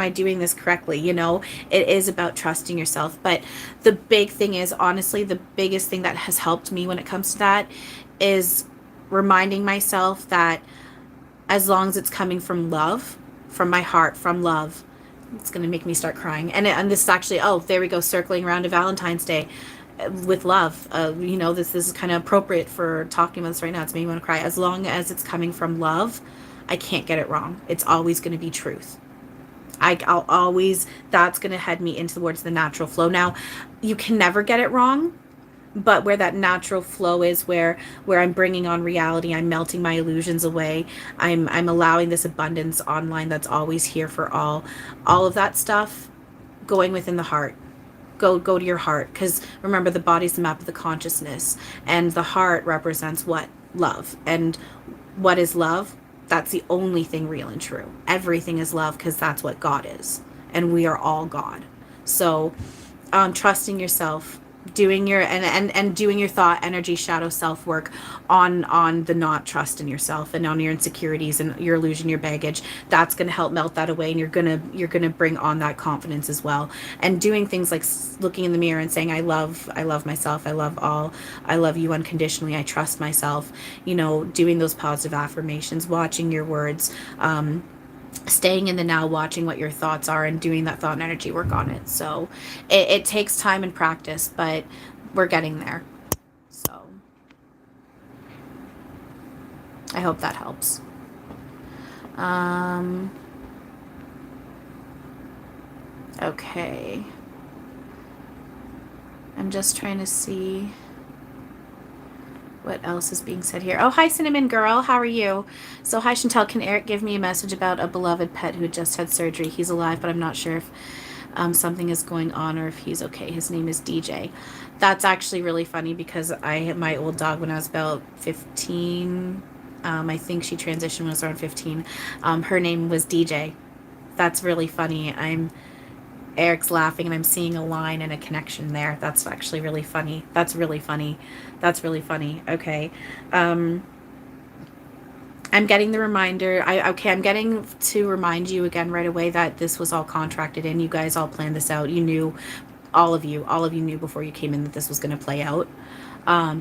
I doing this correctly? You know, it is about trusting yourself. But the big thing is, honestly, the biggest thing that has helped me when it comes to that is reminding myself that as long as it's coming from love, from my heart, from love, it's going to make me start crying. And this is actually, oh, there we go, circling around to Valentine's Day with love. You know, this is kind of appropriate for talking about this right now. It's making me want to cry. As long as it's coming from love, I can't get it wrong. It's always going to be truth. I'll always, that's going to head me into towards the natural flow. Now, you can never get it wrong, but where that natural flow is, where I'm bringing on reality, I'm melting my illusions away, I'm allowing this abundance online that's always here for all of that stuff, going within the heart. Go to your heart, because remember, the body's the map of the consciousness, and the heart represents what? Love. And what is love? That's the only thing real and true. Everything is love, because that's what God is. And we are all God. So trusting yourself, doing your and doing your thought energy shadow self work on the not trust in yourself and on your insecurities and your illusion, your baggage. That's going to help melt that away, and you're gonna bring on that confidence as well. And doing things like looking in the mirror and saying, I love myself, I love you unconditionally, I trust myself, you know, doing those positive affirmations, watching your words, staying in the now, watching what your thoughts are, and doing that thought and energy work on it. So it takes time and practice, but we're getting there. So I hope that helps. Okay. I'm just trying to see what else is being said here. Oh, hi, Cinnamon Girl. How are you? So, hi, Chantal. Can Eric give me a message about a beloved pet who just had surgery? He's alive, but I'm not sure if something is going on or if he's okay. His name is DJ. That's actually really funny because I had my old dog when I was about 15. I think she transitioned when I was around 15. Her name was DJ. That's really funny. Eric's laughing and I'm seeing a line and a connection there. That's actually really funny. That's really funny. That's really funny. Okay. I'm getting the reminder. I'm getting to remind you again right away that this was all contracted in. You guys all planned this out. You knew, all of you knew before you came in that this was going to play out.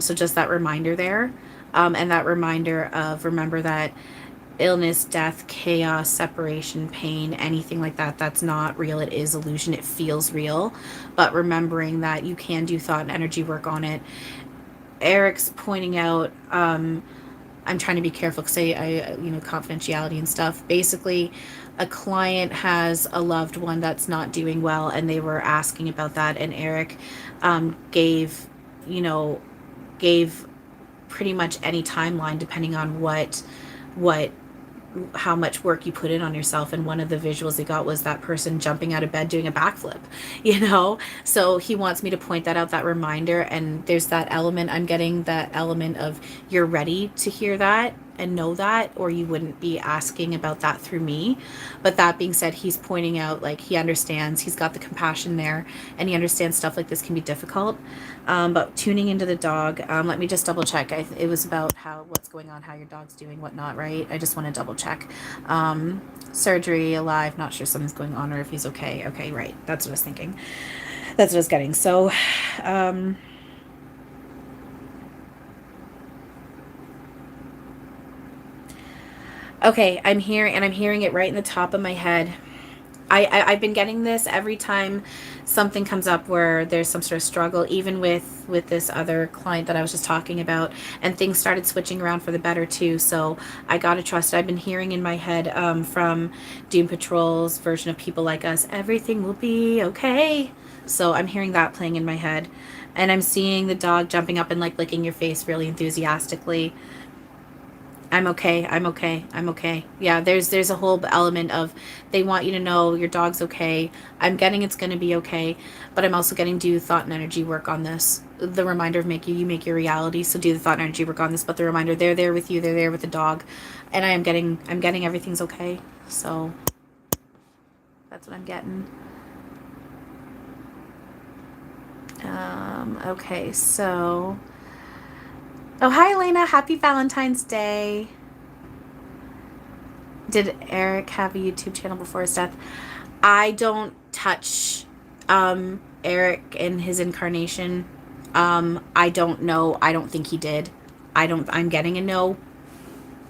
So just that reminder there. And that reminder of, remember that illness, death, chaos, separation, pain, anything like that, that's not real. It is illusion. It feels real. But remembering that you can do thought and energy work on it. Eric's pointing out, I'm trying to be careful because I confidentiality and stuff. Basically, a client has a loved one that's not doing well, and they were asking about that. And Erik gave pretty much any timeline depending on how much work you put in on yourself. And one of the visuals they got was that person jumping out of bed doing a backflip, so he wants me to point that out, that reminder. And there's that element, I'm getting that element of, you're ready to hear that and know that, or you wouldn't be asking about that through me. But that being said, he's pointing out, like, he understands, he's got the compassion there, and he understands stuff like this can be difficult. But tuning into the dog, let me just double check. It was about what's going on, how your dog's doing, whatnot, right? I just want to double check. Surgery, alive, not sure something's going on or if he's okay. Okay, right. That's what I was thinking. That's what I was getting. So, okay, I'm hearing it right in the top of my head. I've been getting this every time something comes up where there's some sort of struggle, even with this other client that I was just talking about, and things started switching around for the better too. So I gotta trust it. I've been hearing in my head from Doom Patrol's version of People Like Us, everything will be okay. So I'm hearing that playing in my head, and I'm seeing the dog jumping up and like licking your face really enthusiastically. I'm okay. I'm okay. I'm okay. Yeah, there's a whole element of, they want you to know your dog's okay. I'm getting it's going to be okay, but I'm also getting, do thought and energy work on this. The reminder of you make your reality. So do the thought and energy work on this, but the reminder, they're there with you. They're there with the dog, and I'm getting everything's okay. So that's what I'm getting. Okay, so. Oh, hi, Elena. Happy Valentine's Day. Did Erik have a YouTube channel before his death? I don't touch Erik in his incarnation. I don't know. I don't think he did. I'm getting a no,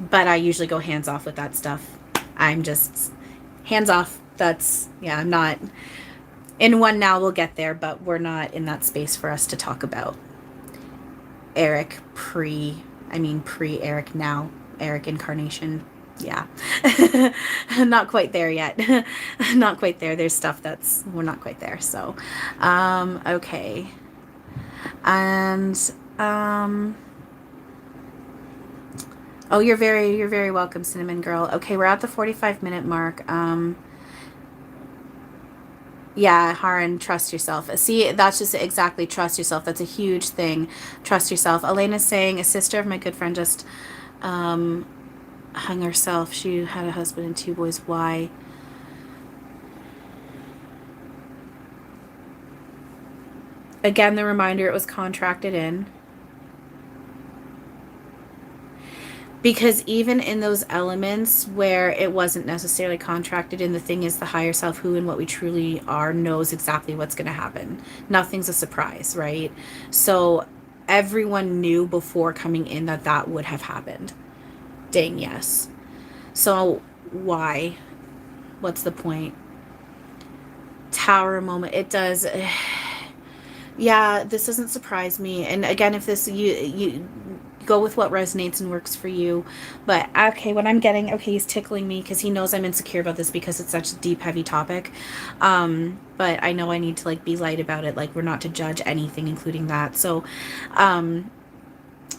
but I usually go hands off with that stuff. I'm just hands off. I'm not in one now. We'll get there, but we're not in that space for us to talk about Erik pre-Erik, now Erik incarnation. Yeah. Not quite there yet. Not quite there. There's stuff we're not quite there. So, okay. And, oh, you're very welcome, Cinnamon Girl. Okay, we're at the 45-minute mark. Yeah, Haran, trust yourself. See, that's just exactly, trust yourself. That's a huge thing. Trust yourself. Elena's saying, a sister of my good friend just hung herself. She had a husband and 2 boys. Why? Again, the reminder, it was contracted in. Because even in those elements where it wasn't necessarily contracted in, the thing is, the higher self, who and what we truly are, knows exactly what's going to happen. Nothing's a surprise, right? So everyone knew before coming in that that would have happened. Dang, yes. So why? What's the point? Tower moment. It does. Yeah, this doesn't surprise me. And again, if this, you go with what resonates and works for you. But okay, what I'm getting, okay, he's tickling me because he knows I'm insecure about this because it's such a deep, heavy topic. But I know I need to like be light about it. Like, we're not to judge anything, including that. So,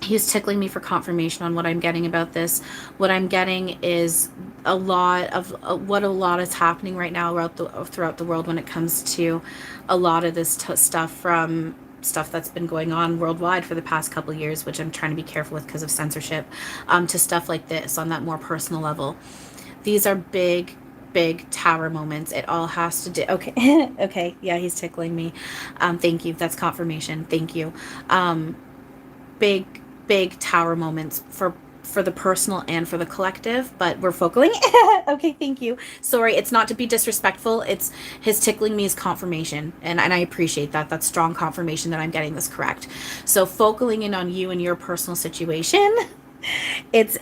he's tickling me for confirmation on what I'm getting about this. What I'm getting is a lot of what a lot is happening right now throughout the world when it comes to a lot of this stuff, from stuff that's been going on worldwide for the past couple of years, which I'm trying to be careful with because of censorship, to stuff like this on that more personal level. These are big, big tower moments. It all has to do. Okay. Okay. Yeah, he's tickling me. Thank you. That's confirmation. Thank you. Big, big tower moments for the personal and for the collective, but we're focusing. Okay, thank you. Sorry, it's not to be disrespectful. It's his tickling me is confirmation, and I appreciate that. That's strong confirmation that I'm getting this correct. So focaling in on you and your personal situation, it's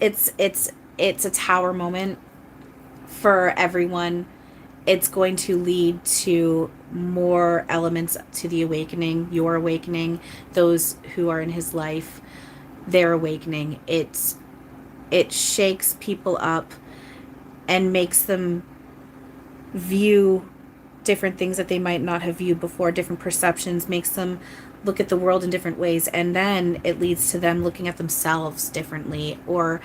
a tower moment for everyone. It's going to lead to more elements to the awakening, your awakening, those who are in his life, their awakening. It shakes people up and makes them view different things that they might not have viewed before, different perceptions, makes them look at the world in different ways, and then it leads to them looking at themselves differently, or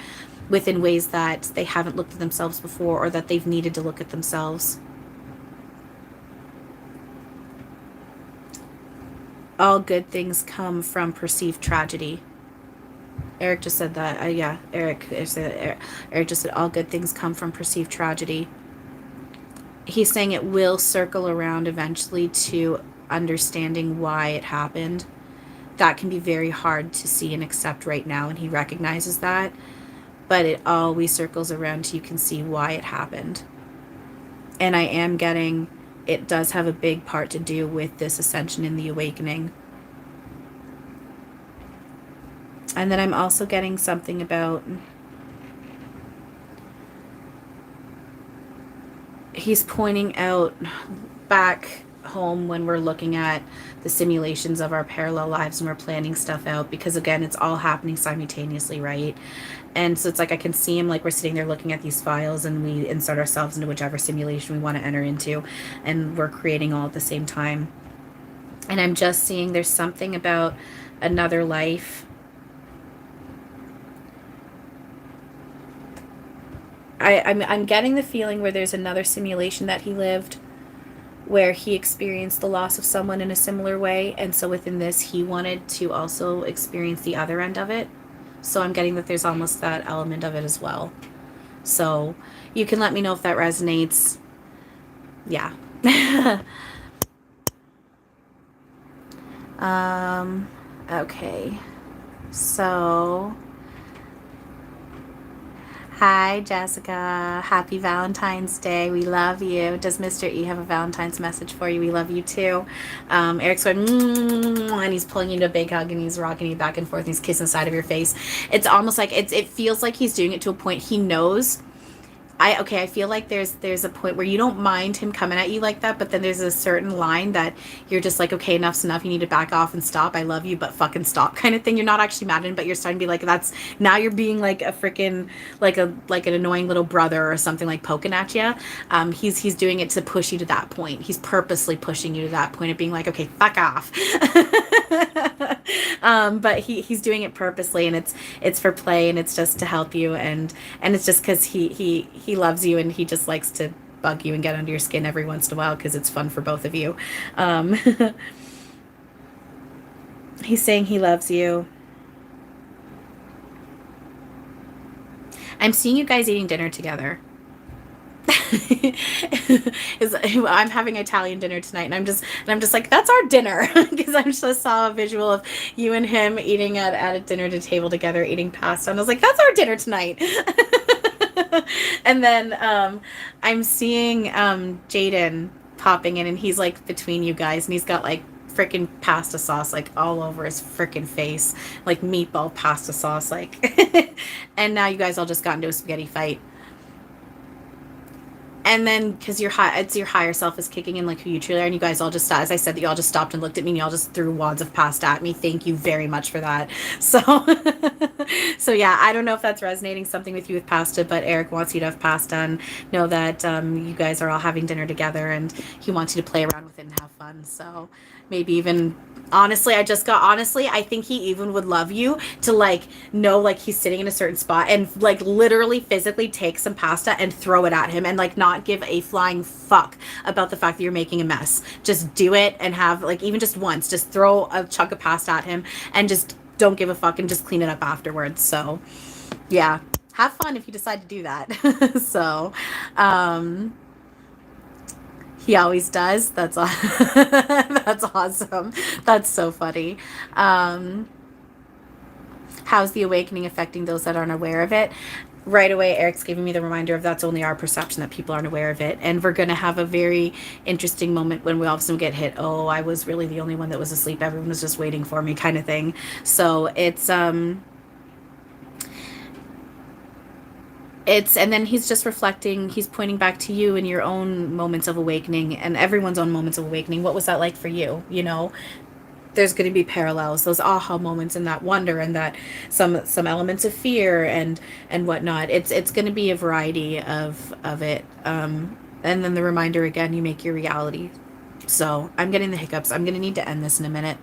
within ways that they haven't looked at themselves before, or that they've needed to look at themselves. All good things come from perceived tragedy. Erik just said that. Yeah, Erik just said all good things come from perceived tragedy. He's saying it will circle around eventually to understanding why it happened. That can be very hard to see and accept right now, and he recognizes that. But it always circles around to you can see why it happened. And I am getting, it does have a big part to do with this ascension in the awakening. And then I'm also getting something about, he's pointing out back home when we're looking at the simulations of our parallel lives and we're planning stuff out, because again, it's all happening simultaneously, right? And so it's like I can see him, like we're sitting there looking at these files and we insert ourselves into whichever simulation we want to enter into, and we're creating all at the same time. And I'm just seeing there's something about another life. I'm getting the feeling where there's another simulation that he lived, where he experienced the loss of someone in a similar way, and so within this he wanted to also experience the other end of it. So I'm getting that there's almost that element of it as well. So you can let me know if that resonates. Yeah. Okay. So hi, Jessica. Happy Valentine's Day. We love you. Does Mr. E have a Valentine's message for you? We love you too. Erik's going, and he's pulling you into a big hug and he's rocking you back and forth and he's kissing the side of your face. It's almost like it feels like he's doing it to a point he knows. I feel like there's a point where you don't mind him coming at you like that, but then there's a certain line that you're just like, okay, enough's enough. You need to back off and stop. I love you, but fucking stop, kind of thing. You're not actually mad at him, but you're starting to be like, that's now you're being like a freaking like an annoying little brother or something, like poking at you. He's doing it to push you to that point. He's purposely pushing you to that point of being like, okay, fuck off. But he's doing it purposely, and it's for play, and it's just to help you, and it's just because he loves you, and he just likes to bug you and get under your skin every once in a while because it's fun for both of you. He's saying he loves you. I'm seeing you guys eating dinner together. I'm having Italian dinner tonight, and I'm just like, that's our dinner, because I just saw a visual of you and him eating at a dinner table together, eating pasta, and I was like, that's our dinner tonight. And then I'm seeing Jaden popping in, and he's like between you guys, and he's got like freaking pasta sauce like all over his freaking face, like meatball pasta sauce, like. And now you guys all just got into a spaghetti fight. And then, because it's your higher self is kicking in, like who you truly are, and you guys all just, as I said, you all just stopped and looked at me, and you all just threw wads of pasta at me. Thank you very much for that. So, so yeah, I don't know if that's resonating something with you with pasta, but Erik wants you to have pasta and know that you guys are all having dinner together, and he wants you to play around with it and have fun. So maybe even, honestly, I think he even would love you to like know like he's sitting in a certain spot and like literally physically take some pasta and throw it at him, and like not give a flying fuck about the fact that you're making a mess. Just do it, and have like, even just once, just throw a chunk of pasta at him and just don't give a fuck, and just clean it up afterwards. So yeah, have fun if you decide to do that. So he always does. That's that's awesome. That's so funny. How's the awakening affecting those that aren't aware of it? Right away, Erik's giving me the reminder of that's only our perception, that people aren't aware of it. And we're going to have a very interesting moment when we all of a sudden get hit. Oh, I was really the only one that was asleep. Everyone was just waiting for me, kind of thing. So it's, and then he's just reflecting, he's pointing back to you and your own moments of awakening and everyone's own moments of awakening. What was that like for you? You know, there's going to be parallels, those aha moments, and that wonder, and that some elements of fear and whatnot. It's going to be a variety of it. And then the reminder again, you make your reality. So I'm getting the hiccups. I'm going to need to end this in a minute.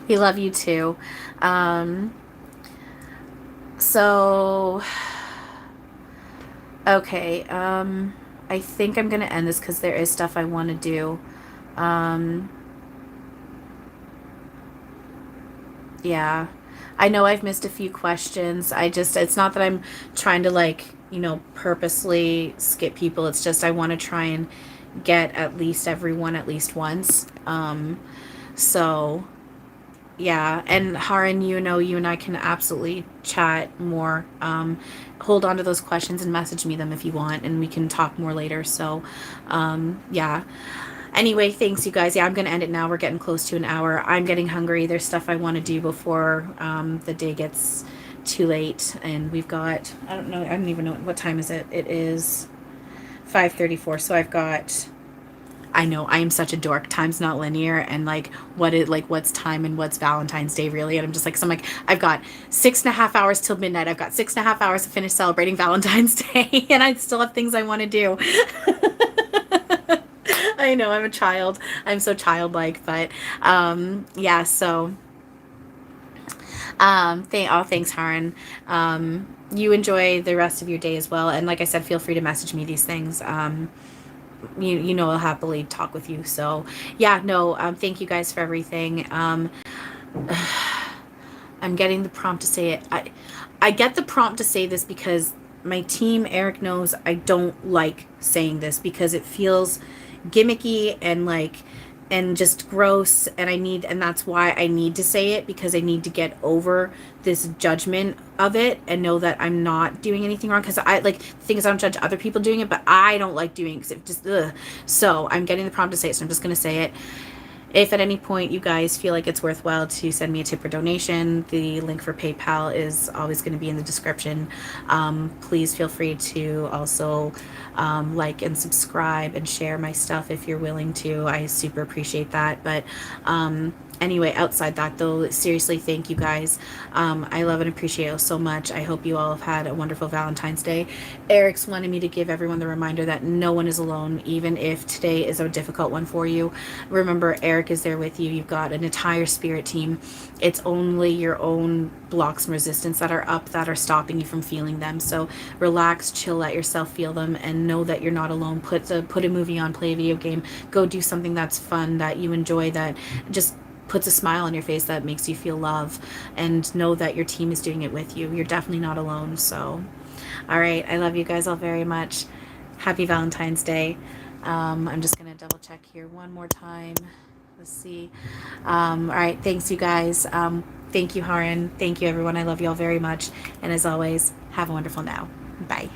We love you too. So okay, I think I'm going to end this because there is stuff I want to do. Yeah, I know I've missed a few questions. It's not that I'm trying to like, you know, purposely skip people. It's just I want to try and get at least everyone at least once. So yeah, and Haran, you know, you and I can absolutely chat more. Hold on to those questions and message me them if you want, and we can talk more later. So, yeah. Anyway, thanks, you guys. Yeah, I'm going to end it now. We're getting close to an hour. I'm getting hungry. There's stuff I want to do before the day gets too late. And we've got, I don't even know, what time is it? It is 5:34. So I've got, I know, I am such a dork. Time's not linear. And like, what's time and what's Valentine's Day really? And I'm just like, so I'm like, I've got 6.5 hours till midnight. I've got 6.5 hours to finish celebrating Valentine's Day. And I still have things I want to do. I know, I'm a child. I'm so childlike, but yeah, so thanks, Haran. You enjoy the rest of your day as well, and like I said, feel free to message me these things. You know, I'll happily talk with you. So yeah, no, thank you guys for everything. I'm getting the prompt to say it. I get the prompt to say this because my team, Erik, knows I don't like saying this because it feels gimmicky and like, and just gross, and that's why I need to say it, because I need to get over this judgment of it and know that I'm not doing anything wrong, because I like, the thing is, I don't judge other people doing it, but I don't like doing it because it just so I'm getting the prompt to say it, so I'm just going to say it. If at any point you guys feel like it's worthwhile to send me a tip or donation, the link for PayPal is always going to be in the description. Please feel free to also like and subscribe and share my stuff if you're willing to. I super appreciate that. But anyway, outside that though, seriously, thank you guys. I love and appreciate you so much. I hope you all have had a wonderful Valentine's Day. Erik's wanted me to give everyone the reminder that no one is alone, even if today is a difficult one for you. Remember, Erik is there with you. You've got an entire spirit team. It's only your own blocks and resistance that are up that are stopping you from feeling them. So relax, chill, let yourself feel them, and know that you're not alone. Put a movie on, play a video game, go do something that's fun, that you enjoy, that just puts a smile on your face, that makes you feel love, and know that your team is doing it with you. You're definitely not alone. So All right. I love you guys all very much. Happy Valentine's Day. I'm just going to double check here one more time. Let's see. All right. Thanks, you guys. Thank you, Haran. Thank you, everyone. I love you all very much. And as always, have a wonderful now. Bye.